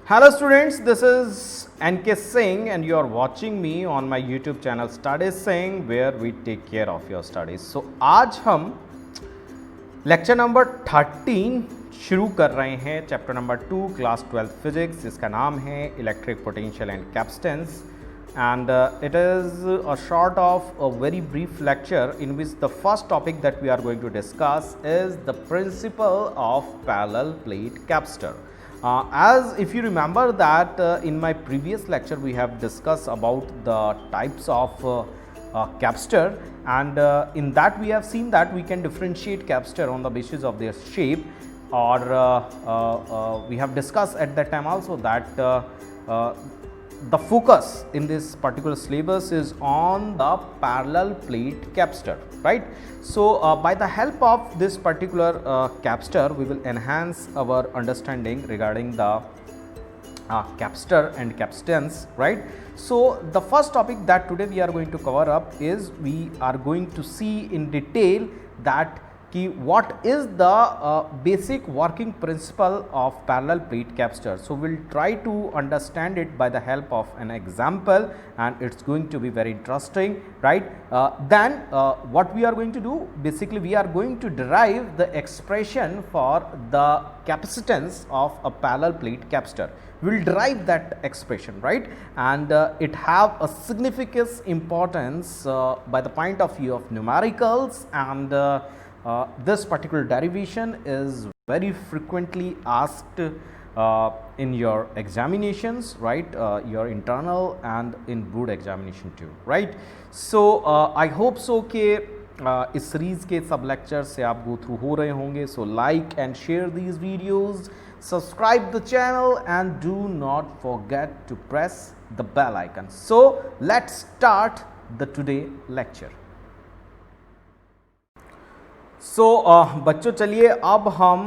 Hello students, this is NK Singh and you are watching me on my YouTube channel Study Singh where we take care of your studies. So आज हम lecture number 13 शुरू कर रहे हैं, chapter number 2 class 12 physics, जिसका नाम है electric potential and capacitance. And it is a sort of a very brief lecture in which the first topic that we are going to discuss is the principle of parallel plate capacitor. As if you remember that in my previous lecture we have discussed about the types of capacitor, and in that we have seen that we can differentiate capacitor on the basis of their shape, or we have discussed at that time also that the focus in this particular syllabus is on the parallel plate capacitor, right? So by the help of this particular capacitor we will enhance our understanding regarding the capacitor and capacitance, right? So the first topic that today we are going to cover up is we are going to see in detail that what is the basic working principle of parallel plate capacitor. So we'll try to understand it by the help of an example, and it's going to be very interesting, right? Then what we are going to do, basically we are going to derive the expression for the capacitance of a parallel plate capacitor. We will derive that expression, right? And it have a significant importance by the point of view of numericals, and this particular derivation is very frequently asked in your examinations, right? Your internal and in board examination too, right? So I hope so कि इस series के सब lecture से आप go through हो रहे होंगे. So like and share these videos, subscribe the channel, and do not forget to press the bell icon. So let's start the today lecture. So बच्चों चलिए अब हम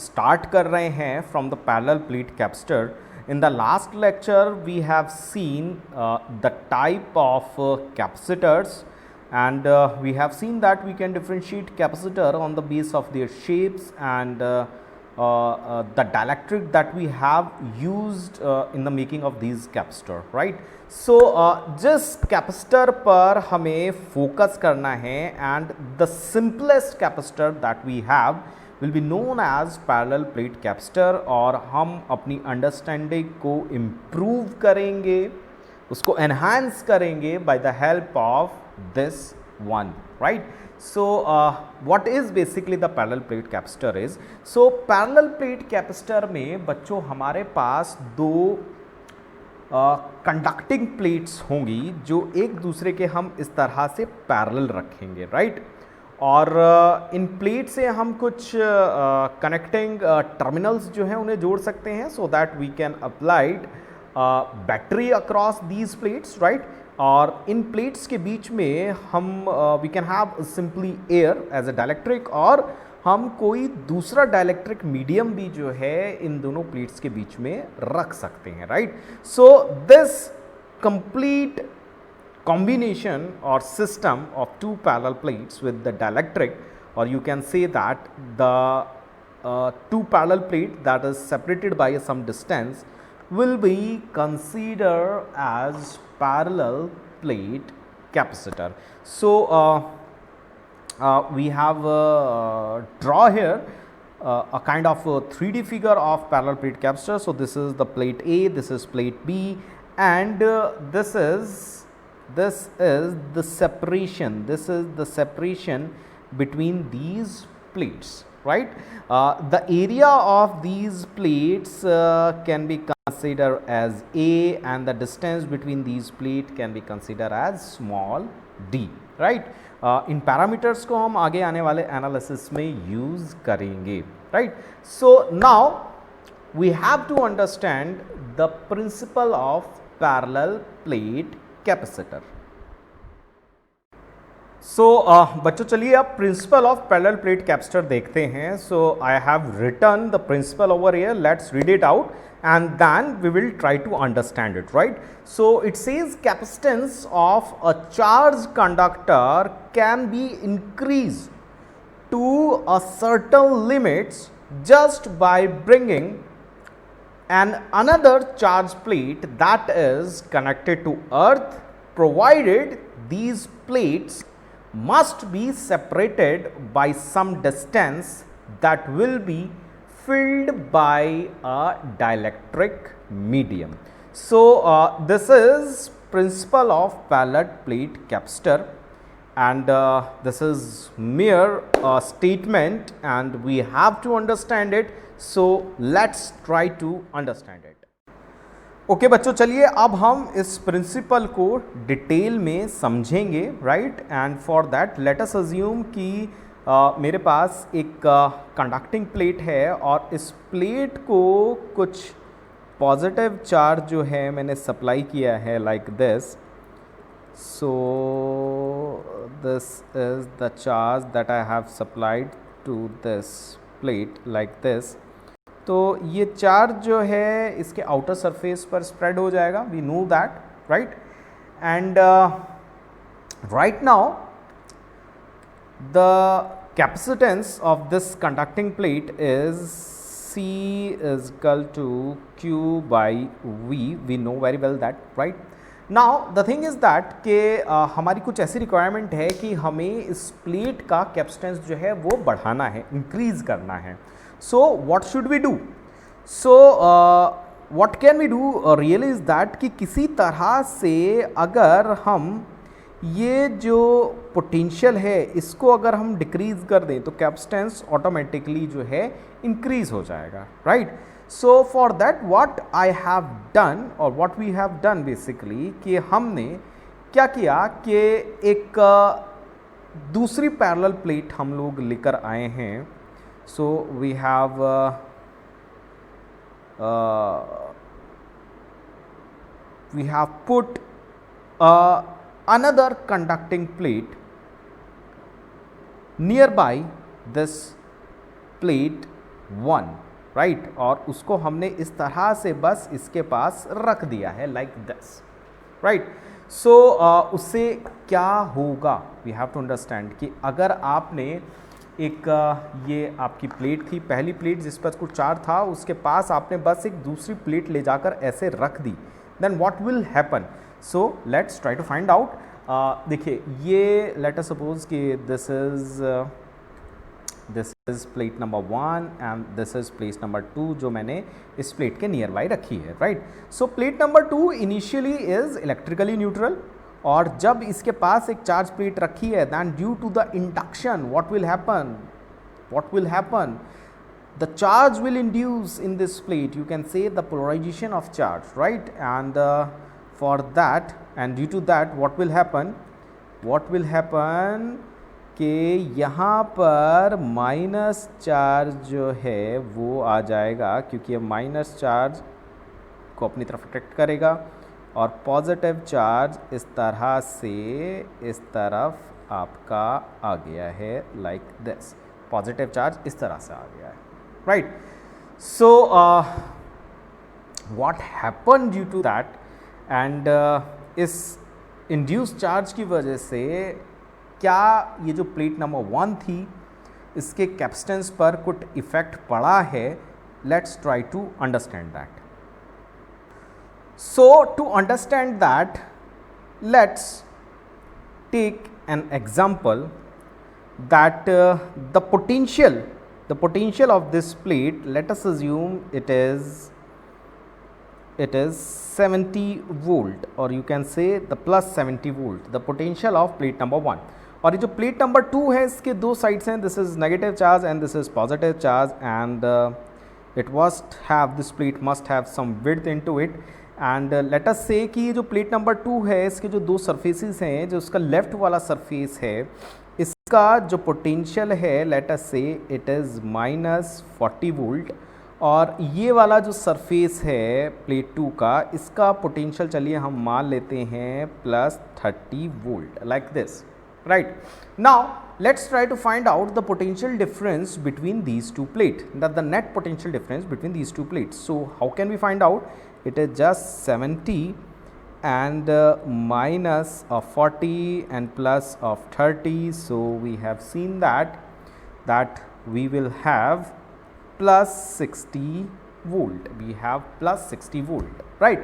स्टार्ट कर रहे हैं from the parallel plate capacitor. In the last lecture we have seen the type of capacitors, and we have seen that we can differentiate capacitor on the base of their shapes and the dielectric that we have used in the making of these capacitor, right? So जिस capacitor पर हमें focus करना है, and the simplest capacitor that we have will be known as parallel plate capacitor, और हम अपनी understanding को improve करेंगे, उसको एनहांस करेंगे by the help of this one, right? So what is basically the parallel plate capacitor is? So parallel plate capacitor में बच्चों हमारे पास दो कंडक्टिंग प्लेट्स होंगी जो एक दूसरे के हम इस तरह से पैरेलल रखेंगे, राइट? और इन प्लेट से हम कुछ कनेक्टिंग टर्मिनल्स जो हैं उन्हें जोड़ सकते हैं, so that we can applied battery across these plates, right? और इन प्लेट्स के बीच में हम we can have simply air as a dielectric, और हम कोई दूसरा डाइलेक्ट्रिक मीडियम भी जो है इन दोनों प्लेट्स के बीच में रख सकते हैं, right? So this complete combination or system of two parallel plates with the dielectric, or you can say that the two parallel plate that is separated by some distance will be considered as parallel plate capacitor. So we have draw here a kind of a 3D figure of parallel plate capacitor. So this is the plate A, this is plate B, and this is the separation. This is the separation between these plates, right? The area of these plates can be considered as A, and the distance between these plates can be considered as small d, right? इन parameters को हम आगे आने वाले analysis में use करेंगे, right? So now we have to understand the principle of parallel plate capacitor. So बच्चों चलिए अब principle of parallel plate capacitor देखते हैं. So I have written the principle over here. Let's read it out and then we will try to understand it, right? So it says capacitance of a charged conductor can be increased to a certain limits just by bringing and another charge plate that is connected to earth, provided these plates must be separated by some distance that will be filled by a dielectric medium. So this is principle of parallel plate capacitor, and this is mere statement and we have to understand it. So let's try to understand it. Okay बच्चों, चलिए अब हम इस principal को detail में समझेंगे, right. And for that let us assume कि मेरे पास एक कंडक्टिंग प्लेट है और इस प्लेट को कुछ पॉजिटिव चार्ज जो है मैंने सप्लाई किया है like this. So this is the charge that I have supplied to this plate like this. तो ये चार्ज जो है इसके आउटर सरफेस पर स्प्रेड हो जाएगा, we know that, right. And right now the capacitance of this conducting plate is C is equal to Q by V. We know very well that, right? Now the thing is that कि हमारी कुछ ऐसी requirement है कि हमें इस plate का capacitance जो है वो बढ़ाना है, इंक्रीज करना है. So what should we do? So what can we do really is that कि किसी तरह से अगर हम ये जो पोटेंशियल है इसको अगर हम डिक्रीज कर दें तो कैपेसिटेंस ऑटोमेटिकली जो है इंक्रीज हो जाएगा, right. So for that what I have done और what we have done basically कि हमने क्या किया कि एक दूसरी पैरेलल प्लेट हम लोग लेकर आए हैं. So we have put another conducting plate nearby this plate 1, right. और उसको हमने इस तरह से बस इसके पास रख दिया है like this, right. So उससे क्या होगा, we have to understand कि अगर आपने एक ये आपकी प्लेट थी, पहली प्लेट जिस पर कुछ चार्ज था, उसके पास आपने बस एक दूसरी प्लेट ले जाकर ऐसे रख दी, then what will happen? So let's try to find out. देखिए ये लेट अस सपोज कि this is plate number 1 and this is plate number 2 जो मैंने इस प्लेट के नियर बाई रखी है, right. So plate number 2 initially is electrically neutral, और जब इसके पास एक चार्ज प्लेट रखी है then due to the induction what will happen the charge will induce in this plate, you can say the polarization of charge, right. And for that and due to that what will happen कि यहाँ पर minus charge जो है वो आ जाएगा, क्योंकि ये minus charge को अपनी तरफ अट्रैक्ट करेगा और पॉजिटिव चार्ज इस तरह से इस तरफ आपका आ गया है लाइक दिस. पॉजिटिव चार्ज इस तरह से आ गया है, right. So what happened due to that and इस इंड्यूस चार्ज की वजह से क्या ये जो प्लेट नंबर 1 थी इसके कैपेसिटेंस पर कुछ इफेक्ट पड़ा है. Let's try to understand that. So to understand that let's take an example that the potential of this plate, let us assume it is 70 volt, or you can say the plus 70 volt, the potential of plate number 1. और ये जो plate number 2 है इसके दो sides हैं, this is negative charge and this is positive charge, and this plate must have some width into it. And let us say कि ये जो प्लेट नंबर 2 है इसके जो दो सरफेसेस हैं, जो उसका लेफ्ट वाला सरफेस है इसका जो पोटेंशियल है लेट अस से इट इज़ -40 वोल्ट, और ये वाला जो सरफेस है प्लेट 2 का इसका पोटेंशियल चलिए हम मान लेते हैं +30 volt like this, right. Now let's try to find out the potential difference between these two plate, the net potential difference between these two plates. So how can we find out? It is just 70 and minus of 40 and plus of 30. So we have seen that we will have plus 60 volt, we have plus 60 volt, right?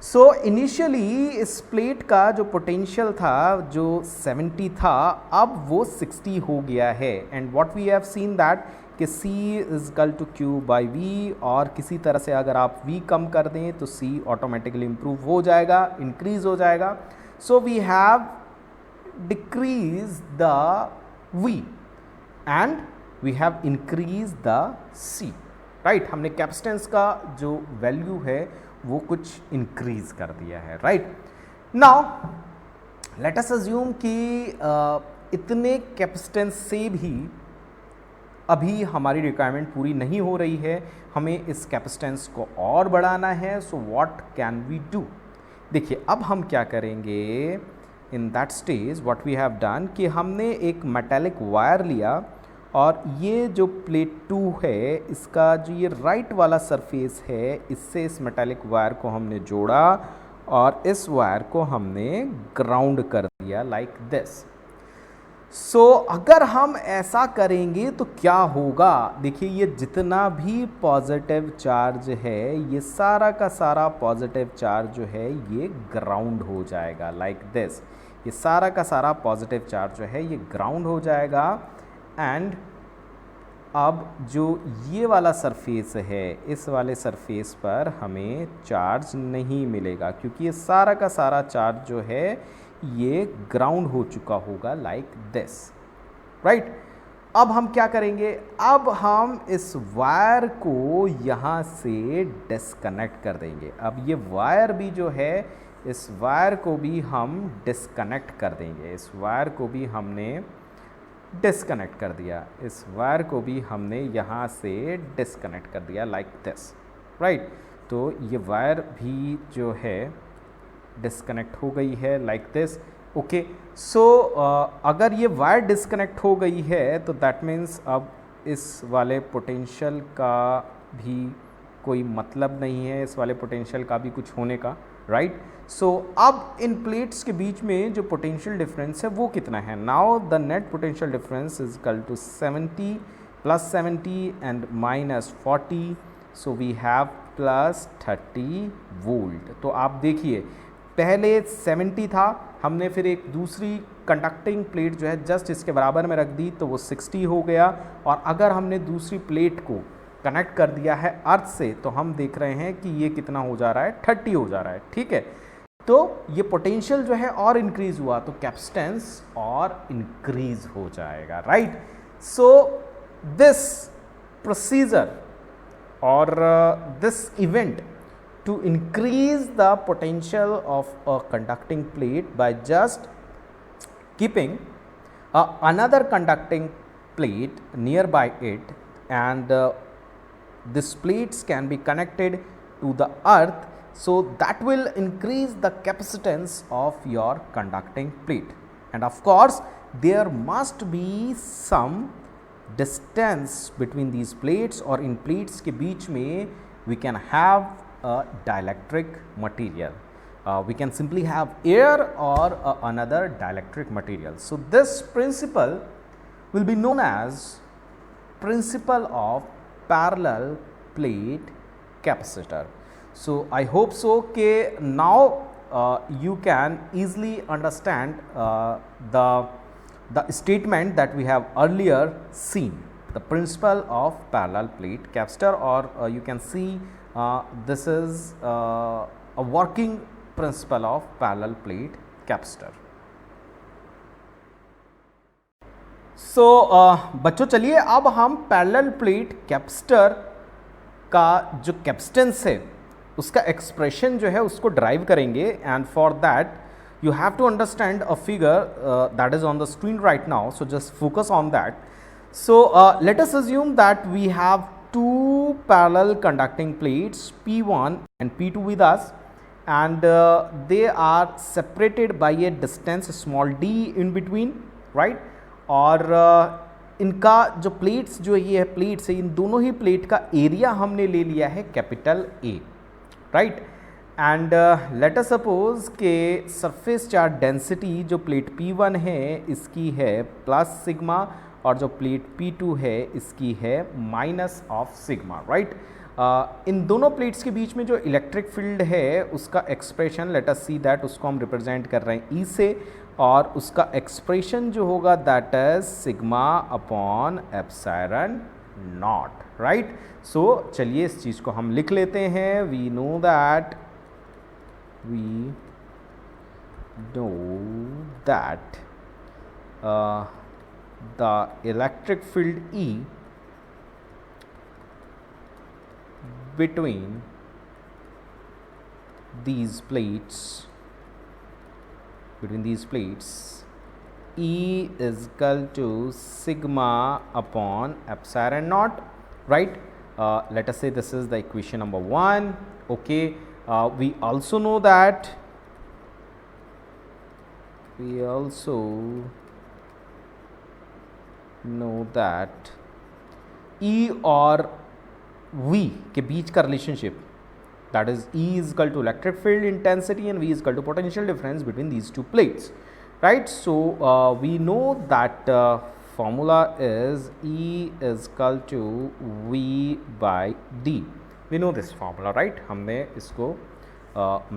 So initially इस plate का जो potential था जो 70 था, अब वो 60 हो गया है। And what we have seen that कि C is equal to Q by V, और किसी तरह से अगर आप V कम कर दें तो C ऑटोमेटिकली इम्प्रूव हो जाएगा, इंक्रीज हो जाएगा। So we have decrease the V and we have increase the C, right? हमने कैपेसिटेंस का जो वैल्यू है वो कुछ इंक्रीज कर दिया है, right? Now let us assume कि इतने कैपेसिटेंस से भी अभी हमारी रिक्वायरमेंट पूरी नहीं हो रही है, हमें इस कैपेसिटेंस को और बढ़ाना है। So what can we do? देखिए अब हम क्या करेंगे in that stage, what we have done कि हमने एक मेटेलिक वायर लिया और ये जो प्लेट 2 है इसका जो ये राइट वाला सरफेस है, इससे इस मेटालिक वायर को हमने जोड़ा और इस वायर को हमने ग्राउंड कर दिया लाइक दिस। सो अगर हम ऐसा करेंगे तो क्या होगा? देखिए ये जितना भी पॉजिटिव चार्ज है, ये सारा का सारा पॉजिटिव चार्ज जो है ये ग्राउंड हो जाएगा लाइक दिस। ये सारा का सारा पॉजिटिव चार्ज जो है ये ग्राउंड हो जाएगा। एंड अब जो ये वाला सरफेस है, इस वाले सरफेस पर हमें चार्ज नहीं मिलेगा क्योंकि ये सारा का सारा चार्ज जो है ये ग्राउंड हो चुका होगा लाइक दिस, राइट? अब हम क्या करेंगे? अब हम इस वायर को यहाँ से डिस्कनेक्ट कर देंगे। अब ये वायर भी जो है, इस वायर को भी हम डिस्कनेक्ट कर देंगे। इस वायर को भी हमने डिस्कनेक्ट कर दिया, इस वायर को भी हमने यहाँ से डिस्कनेक्ट कर दिया लाइक दिस, राइट? तो ये वायर भी जो है डिस्कनेक्ट हो गई है लाइक दिस, ओके। सो अगर ये वायर डिस्कनेक्ट हो गई है तो दैट मीन्स अब इस वाले पोटेंशियल का भी कोई मतलब नहीं है, इस वाले पोटेंशियल का भी कुछ होने का, राइट? सो अब इन प्लेट्स के बीच में जो पोटेंशियल डिफरेंस है वो कितना है? Now the net potential difference is equal to 70 plus 70 and minus 40, so we have plus 30 volt. तो आप देखिए पहले 70 था, हमने फिर एक दूसरी कंडक्टिंग प्लेट जो है जस्ट इसके बराबर में रख दी तो वो 60 हो गया, और अगर हमने दूसरी प्लेट को कनेक्ट कर दिया है अर्थ से तो हम देख रहे हैं कि ये कितना हो जा रहा है, 30 हो जा रहा है, ठीक है? तो ये पोटेंशियल जो है और इंक्रीज हुआ तो कैपेसिटेंस और इंक्रीज हो जाएगा, राइट? सो दिस प्रोसीजर और this event to increase the potential of a conducting plate by just keeping another conducting plate nearby it, and these plates can be connected to the earth, so that will increase the capacitance of your conducting plate. And of course there must be some distance between these plates, और इन plates के बीच में we can have a dielectric material. We can simply have air or another dielectric material. So this principle will be known as principle of parallel plate capacitor. So I hope so कि now you can easily understand the statement that we have earlier seen, the principle of parallel plate capacitor, or you can see this is a working principle of parallel plate capacitor. So बच्चों चलिए अब हम parallel plate capacitor का जो capacitance है उसका expression जो है उसको ड्राइव करेंगे, and for that you have to understand a figure that is on the screen right now, so just focus on that. So let us assume that we have two parallel conducting plates P1 and P2 with us, and they are separated by a distance small d in between, right? और इनका जो plates जो ये है plates है, इन दोनों ही plate का area हमने ले लिया है capital A, right? And let us suppose के सरफेस चार्ज डेंसिटी जो प्लेट P1 है इसकी है प्लस सिग्मा, और जो प्लेट P2 है इसकी है माइनस ऑफ सिग्मा, राइट? इन दोनों प्लेट्स के बीच में जो इलेक्ट्रिक फील्ड है उसका expression let us see that, उसको हम रिप्रेजेंट कर रहे हैं ई से, और उसका एक्सप्रेशन जो होगा that is sigma upon epsilon naught, right. So चलिए इस चीज़ को हम लिख लेते हैं। We know that the electric field E between these plates E is equal to sigma upon epsilon naught, right? Let us say this is the equation number 1. Okay, we also know that E और V के बीच का relationship, that is E is equal to electric field intensity and V is equal to potential difference between these two plates, right? So we know that formula is E is equal to V by D. We know this formula, right? हमने इसको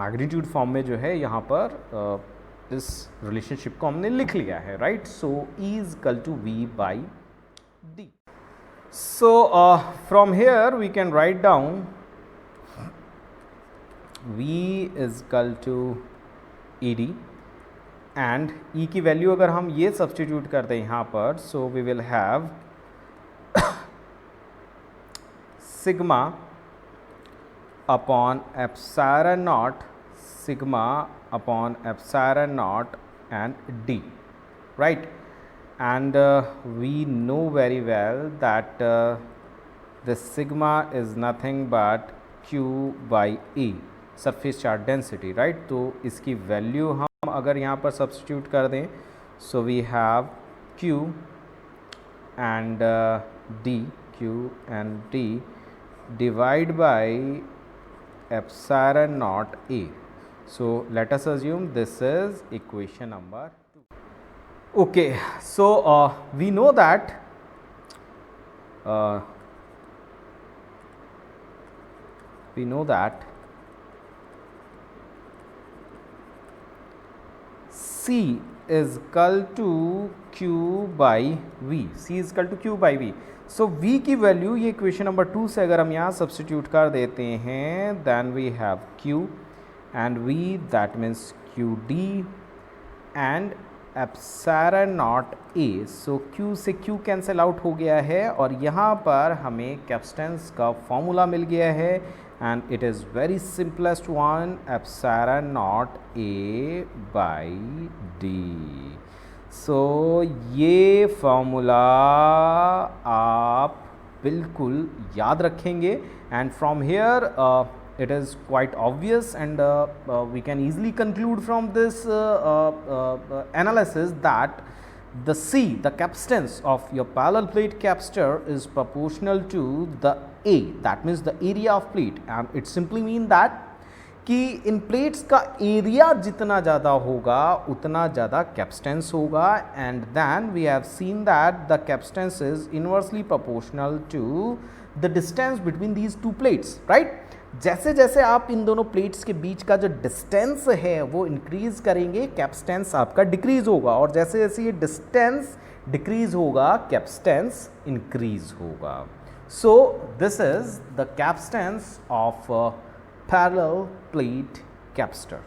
magnitude form में जो है यहाँ पर इस relationship को हमने लिख लिया है, right. So E is equal to V by D. So from here we can write down V is equal to ED and E की वैल्यू अगर हम ये सब्सटीट्यूट कर दें यहाँ पर, so we will have sigma upon epsilon naught, sigma upon epsilon naught and D, right? And we know very well that this sigma is nothing but Q by E, surface charge density, right? तो इसकी value हम अगर यहाँ पर substitute कर दें, so we have Q and D divide by epsilon naught A. So let us assume this is equation number 2. Okay, so we know that C is equal to Q by V. C is equal to Q by V. So V की value ये equation number 2 से अगर हम यहाँ substitute कर देते हैं, then we have Q and V, that means QD and epsilon naught A. So Q से Q कैंसिल आउट हो गया है और यहाँ पर हमें कैपेसिटेंस का फॉर्मूला मिल गया है and it is very simplest one, epsilon naught A by D. So ये फॉर्मूला आप बिल्कुल याद रखेंगे and from here it is quite obvious and we can easily conclude from this analysis that the C, the capacitance of your parallel plate capacitor is proportional to the A, that means the area of plate, and it simply mean that कि इन plates का area जितना ज़्यादा होगा उतना ज़्यादा capacitance होगा and then we have seen that the capacitance is inversely proportional to the distance between these two plates, right. जैसे जैसे आप इन दोनों प्लेट्स के बीच का जो डिस्टेंस है वो इंक्रीज करेंगे, कैपेसिटेंस आपका डिक्रीज होगा, और जैसे जैसे ये डिस्टेंस डिक्रीज होगा कैपेसिटेंस इंक्रीज होगा। So this is the capacitance of parallel plate capacitor.